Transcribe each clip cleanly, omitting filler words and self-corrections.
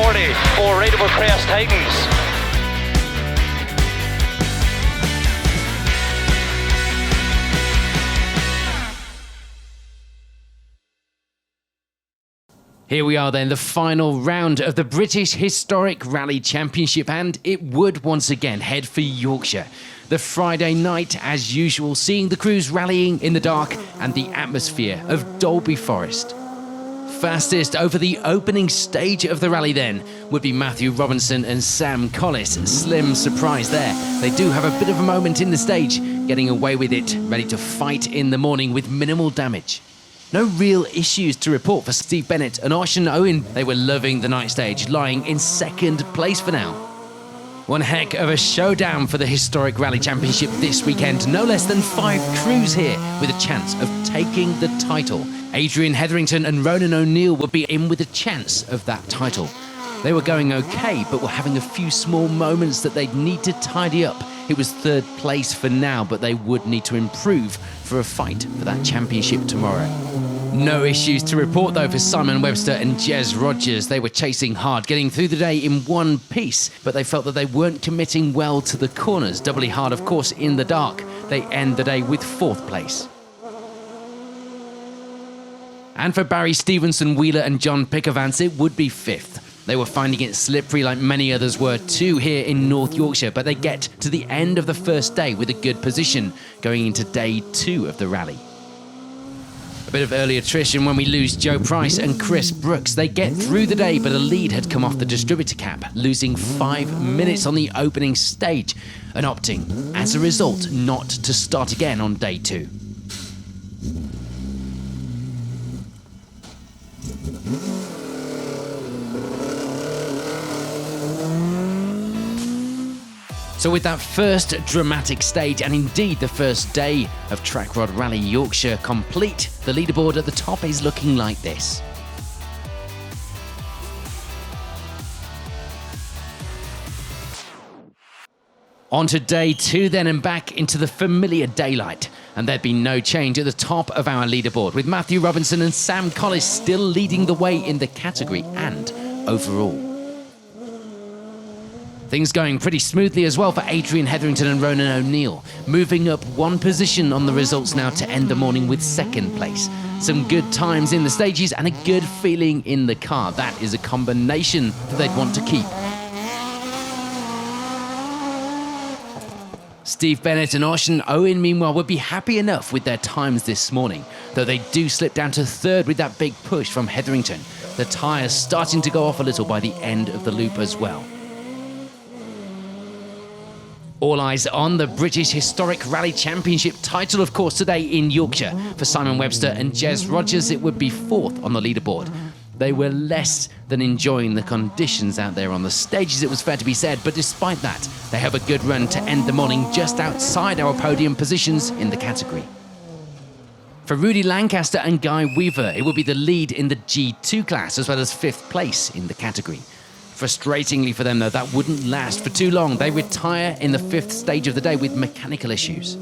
40 for Rateable Crest Titans. Here we are then, the final round of the British Historic Rally Championship, and it would once again head for Yorkshire. The Friday night, as usual, seeing the crews rallying in the dark and the atmosphere of Dalby Forest. Fastest over the opening stage of the rally then would be Matthew Robinson and Sam Collis. Slim surprise there. They do have a bit of a moment in the stage, getting away with it, ready to fight in the morning with minimal damage. No real issues to report for Steve Bennett and Ocean Owen. They were loving the night stage, lying in second place for now. One heck of a showdown for the Historic Rally Championship this weekend. No less than 5 crews here with a chance of taking the title. Adrian Hetherington and Ronan O'Neill would be in with a chance of that title. They were going okay, but were having a few small moments that they'd need to tidy up. It was third place for now, but they would need to improve for a fight for that championship tomorrow. No issues to report though for Simon Webster and Jez Rogers. They were chasing hard, getting through the day in one piece, but they felt that they weren't committing well to the corners. Doubly hard, of course, in the dark. They end the day with 4th place. And for Barry Stevenson, Wheeler and John Pickervance, it would be 5th. They were finding it slippery like many others were too here in North Yorkshire, but they get to the end of the first day with a good position going into day 2 of the rally. A bit of early attrition when we lose Joe Price and Chris Brooks. They get through the day, but a lead had come off the distributor cap, losing 5 minutes on the opening stage and opting, as a result, not to start again on day 2. So with that first dramatic stage, and indeed the first day of Track Rod Rally Yorkshire complete, the leaderboard at the top is looking like this. On to day 2 then, and back into the familiar daylight. And there'd be no change at the top of our leaderboard, with Matthew Robinson and Sam Collis still leading the way in the category and overall. Things going pretty smoothly as well for Adrian Hetherington and Ronan O'Neill, moving up 1 position on the results now to end the morning with 2nd place. Some good times in the stages and a good feeling in the car. That is a combination that they'd want to keep. Steve Bennett and Ocean Owen, meanwhile, would be happy enough with their times this morning, though they do slip down to 3rd with that big push from Hetherington. The tyres starting to go off a little by the end of the loop as well. All eyes on the British Historic Rally Championship title, of course, today in Yorkshire. For Simon Webster and Jez Rogers, it would be 4th on the leaderboard. They were less than enjoying the conditions out there on the stages, it was fair to be said, but despite that, they have a good run to end the morning just outside our podium positions in the category. For Rudy Lancaster and Guy Weaver, it would be the lead in the G2 class, as well as 5th place in the category. Frustratingly for them, though, that wouldn't last for too long. They retire in the 5th stage of the day with mechanical issues.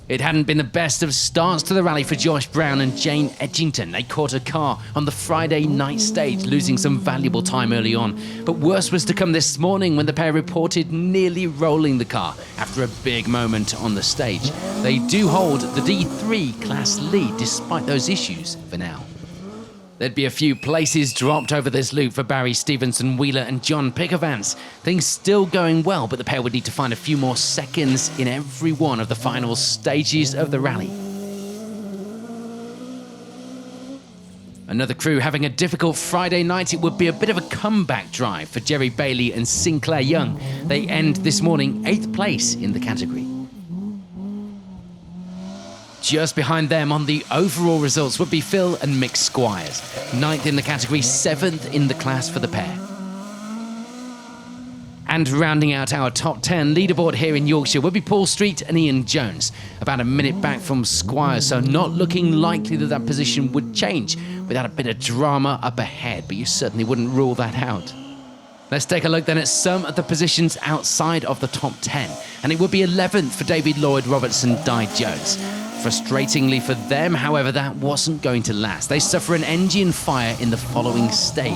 It hadn't been the best of starts to the rally for Josh Brown and Jane Edgington. They caught a car on the Friday night stage, losing some valuable time early on. But worse was to come this morning when the pair reported nearly rolling the car after a big moment on the stage. They do hold the D3 class lead despite those issues for now. There'd be a few places dropped over this loop for Barry Stevenson, Wheeler and John Pickervance. Things still going well, but the pair would need to find a few more seconds in every one of the final stages of the rally. Another crew having a difficult Friday night. It would be a bit of a comeback drive for Jerry Bailey and Sinclair Young. They end this morning 8th place in the category. Just behind them on the overall results would be Phil and Mick Squires. 9th in the category, 7th in the class for the pair. And rounding out our top 10 leaderboard here in Yorkshire would be Paul Street and Ian Jones. About a minute back from Squires, so not looking likely that that position would change without a bit of drama up ahead, but you certainly wouldn't rule that out. Let's take a look then at some of the positions outside of the top 10. And it would be 11th for David Lloyd Robertson, Di Jones. Frustratingly for them, however, that wasn't going to last. They suffer an engine fire in the following stage.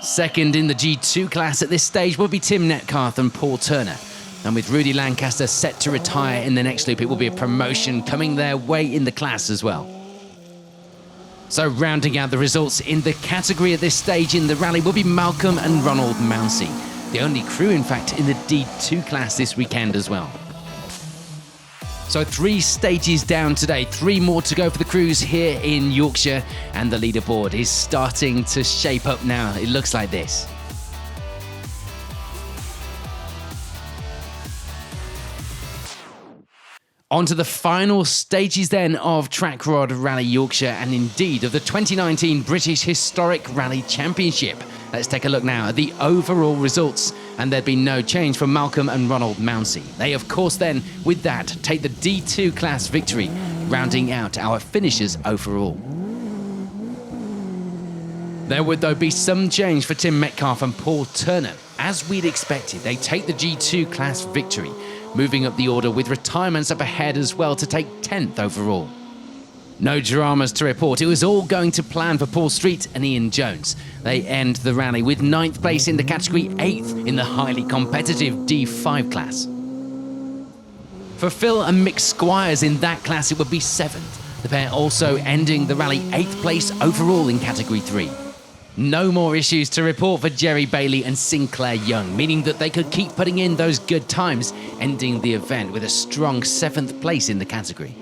Second in the G2 class at this stage will be Tim Metcalfe and Paul Turner. And with Rudy Lancaster set to retire in the next loop, it will be a promotion coming their way in the class as well. So rounding out the results in the category at this stage in the rally will be Malcolm and Ronald Mounsey, the only crew in fact in the D2 class this weekend as well. So 3 stages down today, 3 more to go for the crews here in Yorkshire, and the leaderboard is starting to shape up now. It looks like this. On to the final stages then of Track Rod Rally Yorkshire, and indeed of the 2019 British Historic Rally Championship. Let's take a look now at the overall results, and there'd be no change for Malcolm and Ronald Mounsey. They of course then, with that, take the D2 class victory, rounding out our finishers overall. There would though be some change for Tim Metcalfe and Paul Turner. As we'd expected, they take the G2 class victory, moving up the order with retirements up ahead as well to take 10th overall. No dramas to report. It was all going to plan for Paul Street and Ian Jones. They end the rally with 9th place in the category, 8th in the highly competitive D5 class. For Phil and Mick Squires in that class, it would be 7th. The pair also ending the rally 8th place overall in category 3. No more issues to report for Jerry Bailey and Sinclair Young, meaning that they could keep putting in those good times, ending the event with a strong 7th place in the category.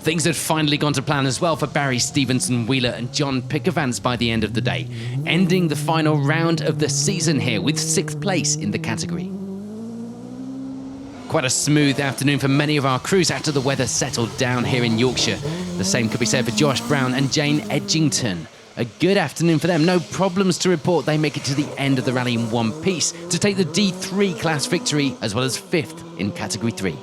Things had finally gone to plan as well for Barry Stevenson Wheeler and John Pickervance by the end of the day, ending the final round of the season here with 6th place in the category. Quite a smooth afternoon for many of our crews after the weather settled down here in Yorkshire. The same could be said for Josh Brown and Jane Edgington. A good afternoon for them, no problems to report. They make it to the end of the rally in one piece to take the D3 class victory as well as 5th in category 3.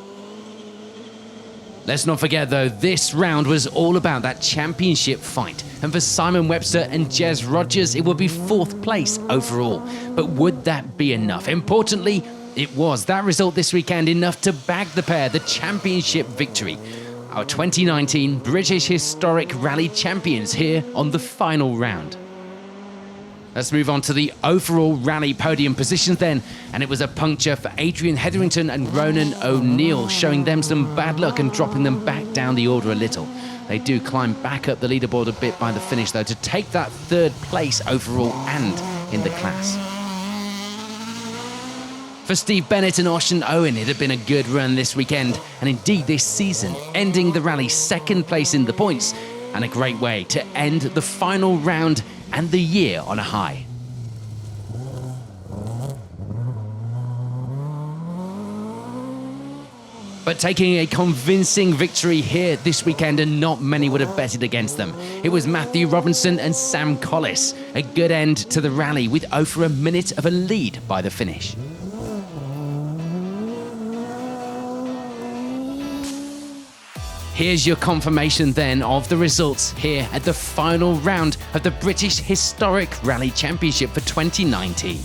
Let's not forget though, this round was all about that championship fight, and for Simon Webster and Jez Rogers it would be 4th place overall. But would that be enough? Importantly, it was. That result this weekend enough to bag the pair the championship victory. Our 2019 British Historic Rally champions here on the final round. Let's move on to the overall rally podium positions then, and it was a puncture for Adrian Hetherington and Ronan O'Neill, showing them some bad luck and dropping them back down the order a little. They do climb back up the leaderboard a bit by the finish though to take that 3rd place overall and in the class. For Steve Bennett and Ocean Owen, it had been a good run this weekend, and indeed this season, ending the rally 2nd place in the points, and a great way to end the final round and the year on a high. But taking a convincing victory here this weekend, and not many would have betted against them. It was Matthew Robinson and Sam Collis. A good end to the rally with over a minute of a lead by the finish. Here's your confirmation then of the results here at the final round of the British Historic Rally Championship for 2019.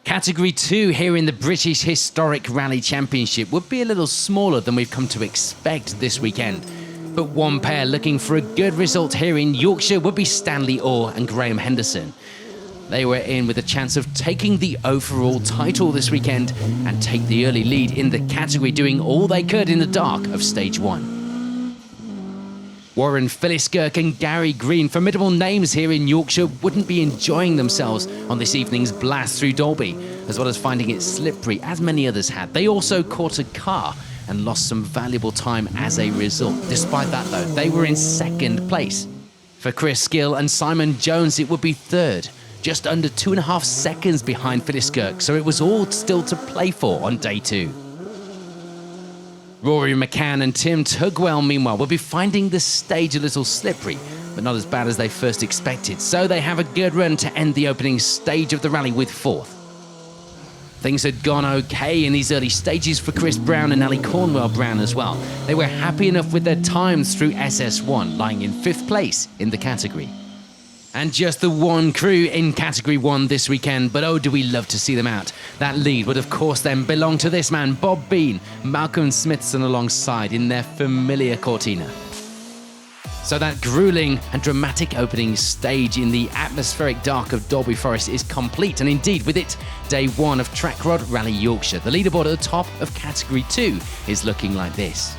Category 2 here in the British Historic Rally Championship would be a little smaller than we've come to expect this weekend. But one pair looking for a good result here in Yorkshire would be Stanley Orr and Graham Henderson. They were in with a chance of taking the overall title this weekend and take the early lead in the category, doing all they could in the dark of stage 1. Warren Philliskirk and Gary Green, formidable names here in Yorkshire, wouldn't be enjoying themselves on this evening's blast through Dalby, as well as finding it slippery, as many others had. They also caught a car and lost some valuable time as a result. Despite that though, they were in 2nd place. For Chris Gill and Simon Jones, it would be 3rd, just under 2.5 seconds behind Philliskirk, so it was all still to play for on day 2. Rory McCann and Tim Tugwell, meanwhile, will be finding the stage a little slippery, but not as bad as they first expected, so they have a good run to end the opening stage of the rally with 4th. Things had gone okay in these early stages for Chris Brown and Ali Cornwell Brown as well. They were happy enough with their times through SS1, lying in 5th place in the category. And just the one crew in Category 1 this weekend, but oh, do we love to see them out. That lead would of course then belong to this man, Bob Bean, Malcolm Smithson alongside in their familiar Cortina. So that grueling and dramatic opening stage in the atmospheric dark of Dalby Forest is complete, and indeed with it, day 1 of Track Rod Rally Yorkshire. The leaderboard at the top of Category 2 is looking like this.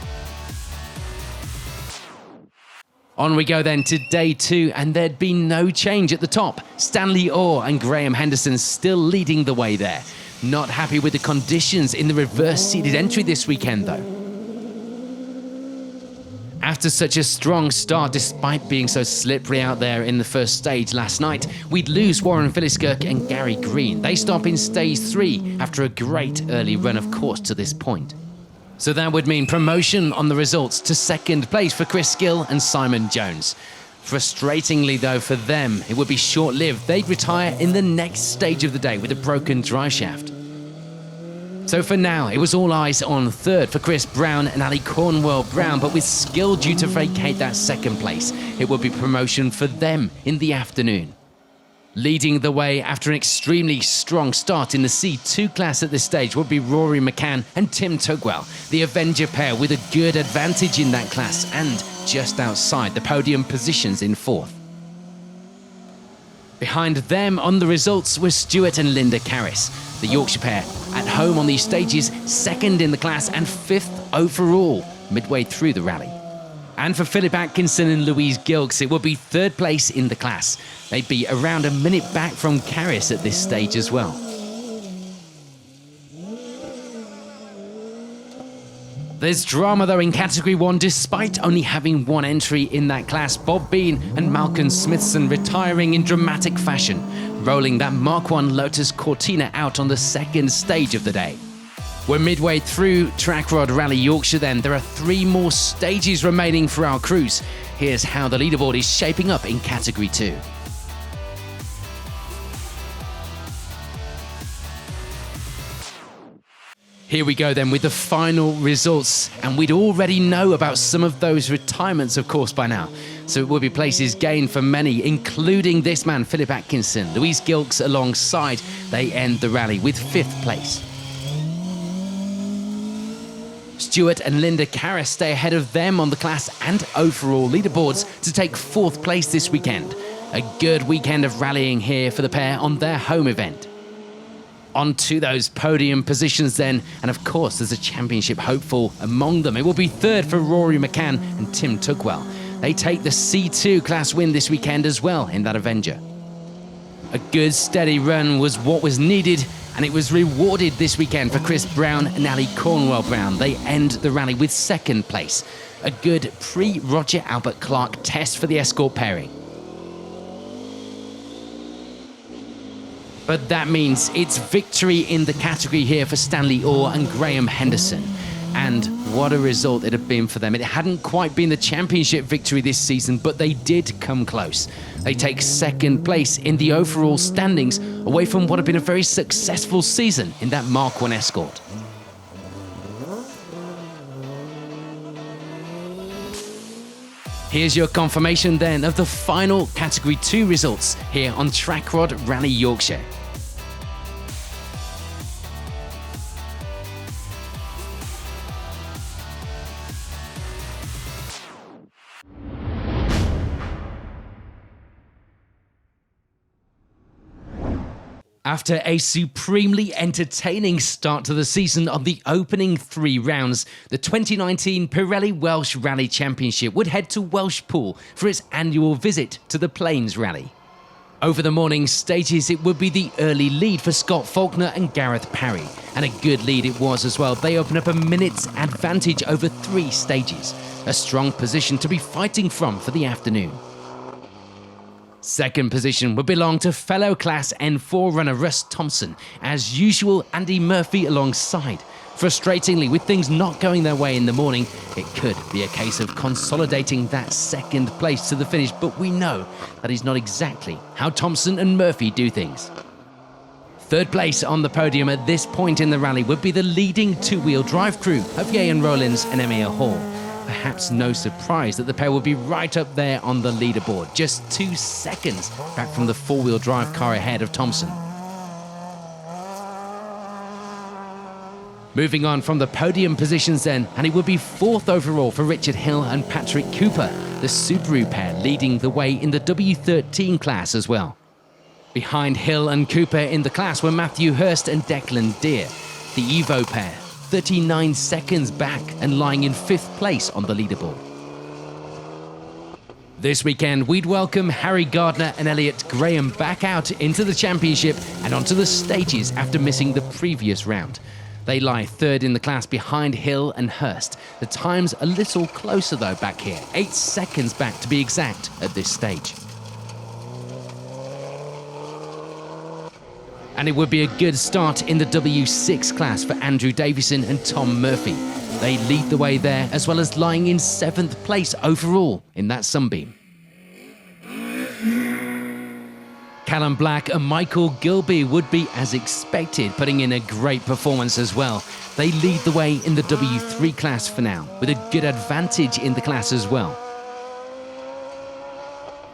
On we go then to day 2, and there'd be no change at the top. Stanley Orr and Graham Henderson still leading the way there. Not happy with the conditions in the reverse-seeded entry this weekend though. After such a strong start, despite being so slippery out there in the first stage last night, we'd lose Warren Philliskirk and Gary Green. They stop in stage 3 after a great early run of course to this point. So that would mean promotion on the results to 2nd place for Chris Gill and Simon Jones. Frustratingly though for them, it would be short-lived. They'd retire in the next stage of the day with a broken drive shaft. So for now, it was all eyes on 3rd for Chris Brown and Ali Cornwell Brown, but with Skill due to vacate that 2nd place, it would be promotion for them in the afternoon. Leading the way after an extremely strong start in the C2 class at this stage would be Rory McCann and Tim Tugwell, the Avenger pair with a good advantage in that class and just outside the podium positions in 4th. Behind them on the results were Stuart and Linda Carris, the Yorkshire pair at home on these stages, 2nd in the class and 5th overall midway through the rally. And for Philip Atkinson and Louise Gilks, it would be 3rd place in the class. They'd be around a minute back from Carris at this stage as well. There's drama though in Category 1, despite only having one entry in that class. Bob Bean and Malcolm Smithson retiring in dramatic fashion, rolling that Mark 1 Lotus Cortina out on the 2nd stage of the day. We're midway through Track Rod Rally Yorkshire then. There are 3 more stages remaining for our crews. Here's how the leaderboard is shaping up in Category 2. Here we go then with the final results, and we'd already know about some of those retirements of course by now. So it will be places gained for many, including this man Philip Atkinson. Louise Gilks alongside, they end the rally with 5th place. Stuart and Linda Carris stay ahead of them on the class and overall leaderboards to take 4th place this weekend. A good weekend of rallying here for the pair on their home event. On to those podium positions then, and of course there's a championship hopeful among them. It will be 3rd for Rory McCann and Tim Tugwell. They take the C2 class win this weekend as well in that Avenger. A good steady run was what was needed, and it was rewarded this weekend for Chris Brown and Ali Cornwell Brown. They end the rally with 2nd place. A good pre-Roger Albert Clark test for the Escort pairing. But that means it's victory in the category here for Stanley Orr and Graham Henderson. And what a result it had been for them. It hadn't quite been the championship victory this season, but they did come close. They take 2nd place in the overall standings, away from what had been a very successful season in that Mark 1 Escort. Here's your confirmation then of the final Category 2 results here on Track Rod Rally Yorkshire. After a supremely entertaining start to the season on the opening 3 rounds, the 2019 Pirelli Welsh Rally Championship would head to Welshpool for its annual visit to the Plains Rally. Over the morning stages, it would be the early lead for Scott Faulkner and Gareth Parry, and a good lead it was as well. They open up a minute's advantage over 3 stages, a strong position to be fighting from for the afternoon. 2nd position would belong to fellow Class N4 runner Russ Thompson. As usual, Andy Murphy alongside. Frustratingly, with things not going their way in the morning, it could be a case of consolidating that 2nd place to the finish, but we know that is not exactly how Thompson and Murphy do things. Third place on the podium at this point in the rally would be the leading two-wheel drive crew of Ian Rowlands and Emir Hall. Perhaps no surprise that the pair will be right up there on the leaderboard, just 2 seconds back from the four-wheel drive car ahead of Thompson. Moving on from the podium positions then, and it would be 4th overall for Richard Hill and Patrick Cooper, the Subaru pair leading the way in the W13 class as well. Behind Hill and Cooper in the class were Matthew Hurst and Declan Deere, the Evo pair, 39 seconds back and lying in 5th place on the leaderboard. This weekend, we'd welcome Harry Gardner and Elliot Graham back out into the championship and onto the stages after missing the previous round. They lie 3rd in the class behind Hill and Hurst. The time's a little closer though back here, 8 seconds back to be exact at this stage. And it would be a good start in the W6 class for Andrew Davison and Tom Murphy. They lead the way there, as well as lying in 7th place overall in that Sunbeam. Callum Black and Michael Gilby would be as expected, putting in a great performance as well. They lead the way in the W3 class for now, with a good advantage in the class as well.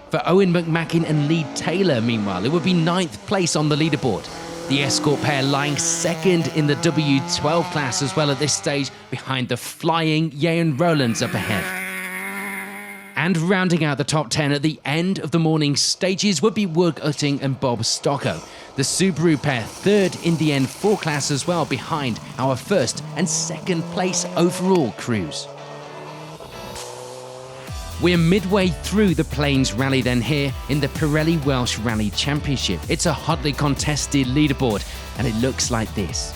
For Owen McMacken and Lee Taylor, meanwhile, it would be 9th place on the leaderboard. The Escort pair lying 2nd in the W12 class as well at this stage, behind the flying Ian Rowlands up ahead. And rounding out the top 10 at the end of the morning stages would be Wood Utting and Bob Stocko. The Subaru pair 3rd in the N4 class as well, behind our 1st and 2nd place overall crews. We're midway through the Plains Rally then here in the Pirelli Welsh Rally Championship. It's a hotly contested leaderboard and it looks like this.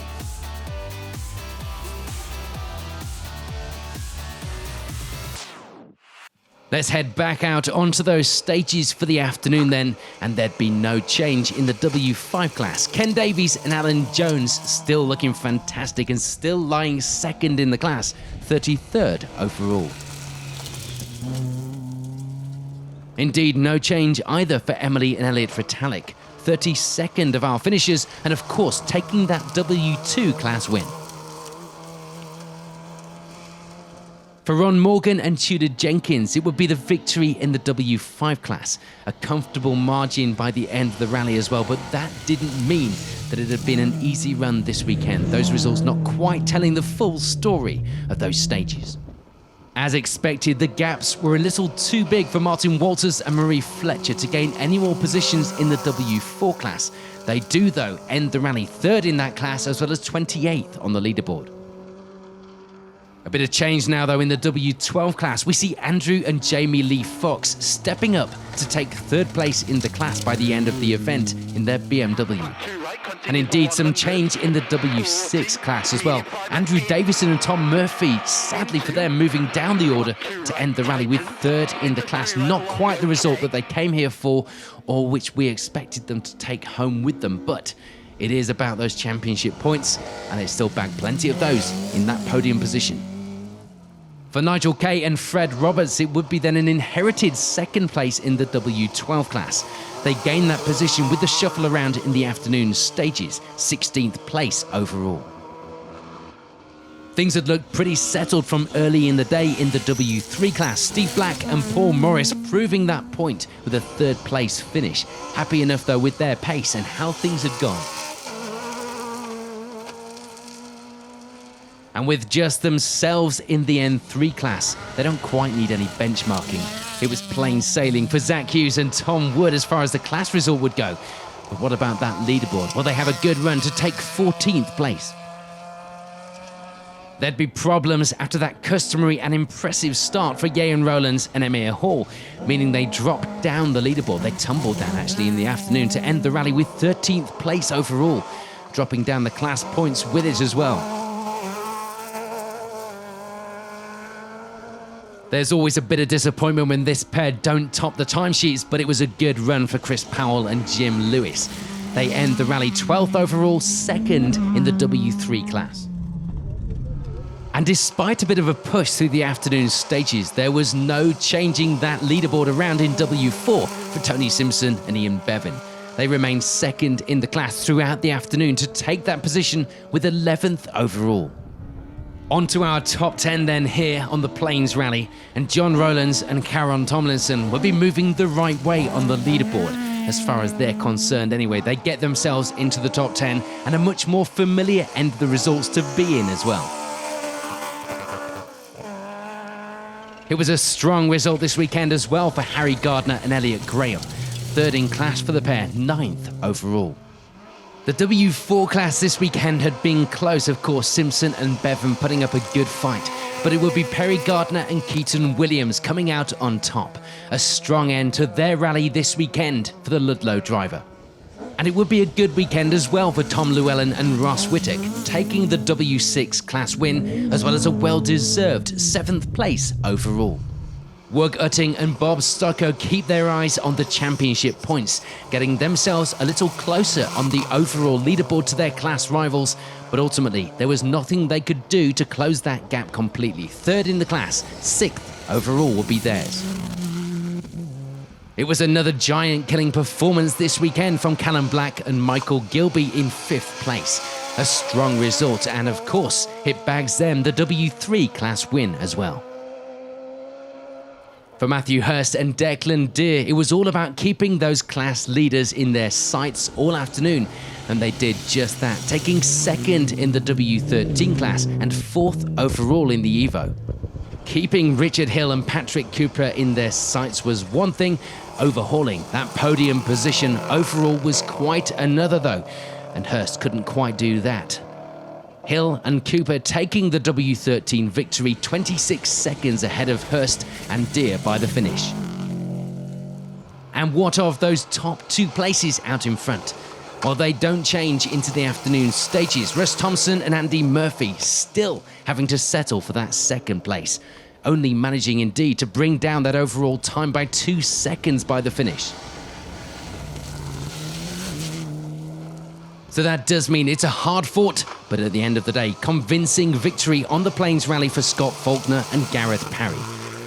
Let's head back out onto those stages for the afternoon then, and there'd be no change in the W5 class. Ken Davies and Alan Jones still looking fantastic and still lying 2nd in the class, 33rd overall. Indeed, no change either for Emily and Elliot Fritalik, 32nd of our finishers, and of course taking that W2 class win. For Ron Morgan and Tudor Jenkins, it would be the victory in the W5 class. A comfortable margin by the end of the rally as well, but that didn't mean that it had been an easy run this weekend. Those results not quite telling the full story of those stages. As expected, the gaps were a little too big for Martin Walters and Marie Fletcher to gain any more positions in the W4 class. They do, though, end the rally 3rd in that class as well as 28th on the leaderboard. A bit of change now, though, in the W12 class. We see Andrew and Jamie Lee Fox stepping up to take 3rd place in the class by the end of the event in their BMW. And indeed, some change in the W6 class as well. Andrew Davison and Tom Murphy, sadly for them, moving down the order to end the rally with 3rd in the class. Not quite the result that they came here for, or which we expected them to take home with them, but it is about those championship points, and they still bagged plenty of those in that podium position. For Nigel Kay and Fred Roberts, it would be then an inherited 2nd place in the W12 class. They gained that position with the shuffle around in the afternoon stages, 16th place overall. Things had looked pretty settled from early in the day in the W3 class. Steve Black and Paul Morris proving that point with a 3rd place finish. Happy enough though with their pace and how things had gone. And with just themselves in the N3 class, they don't quite need any benchmarking. It was plain sailing for Zach Hughes and Tom Wood as far as the class result would go. But what about that leaderboard? Well, they have a good run to take 14th place. There'd be problems after that customary and impressive start for Ian Rowlands and Emir Hall, meaning they dropped down the leaderboard. They tumbled down actually in the afternoon to end the rally with 13th place overall, dropping down the class points with it as well. There's always a bit of disappointment when this pair don't top the timesheets, but it was a good run for Chris Powell and Jim Lewis. They end the rally 12th overall, 2nd in the W3 class. And despite a bit of a push through the afternoon stages, there was no changing that leaderboard around in W4 for Tony Simpson and Ian Bevan. They remained second in the class throughout the afternoon to take that position with 11th overall. On to our top 10 then here on the Plains Rally, and John Rowlands and Karen Tomlinson will be moving the right way on the leaderboard. As far as they're concerned anyway, they get themselves into the top 10 and a much more familiar end of the results to be in as well. It was a strong result this weekend as well for Harry Gardner and Elliot Graham. Third in class for the pair, 9th overall. The W4 class this weekend had been close, of course, Simpson and Bevan putting up a good fight, but it would be Perry Gardner and Keaton Williams coming out on top. A strong end to their rally this weekend for the Ludlow driver. And it would be a good weekend as well for Tom Llewellyn and Ross Whittock, taking the W6 class win, as well as a well-deserved 7th place overall. Wug Utting and Bob Stocko keep their eyes on the championship points, getting themselves a little closer on the overall leaderboard to their class rivals, but ultimately there was nothing they could do to close that gap completely. Third in the class, 6th overall will be theirs. It was another giant-killing performance this weekend from Callum Black and Michael Gilby in 5th place. A strong result, and of course, it bags them the W3 class win as well. For Matthew Hurst and Declan Deere, it was all about keeping those class leaders in their sights all afternoon, and they did just that, taking 2nd in the W13 class and 4th overall in the Evo. Keeping Richard Hill and Patrick Cooper in their sights was one thing, overhauling that podium position overall was quite another though, and Hurst couldn't quite do that. Hill and Cooper taking the W13 victory 26 seconds ahead of Hurst and Deere by the finish. And what of those top 2 places out in front? Well, they don't change into the afternoon stages. Russ Thompson and Andy Murphy still having to settle for that 2nd place, only managing indeed to bring down that overall time by 2 seconds by the finish. So that does mean it's a hard-fought, but at the end of the day, convincing victory on the Plains Rally for Scott Faulkner and Gareth Parry.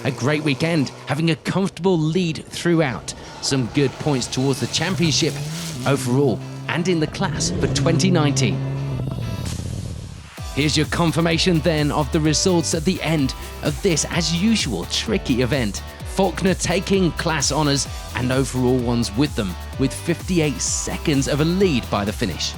A great weekend, having a comfortable lead throughout. Some good points towards the championship overall and in the class for 2019. Here's your confirmation then of the results at the end of this, as usual, tricky event. Faulkner taking class honours and overall ones with them, with 58 seconds of a lead by the finish.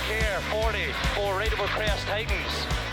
Care 40 for Rateable Crest Titans.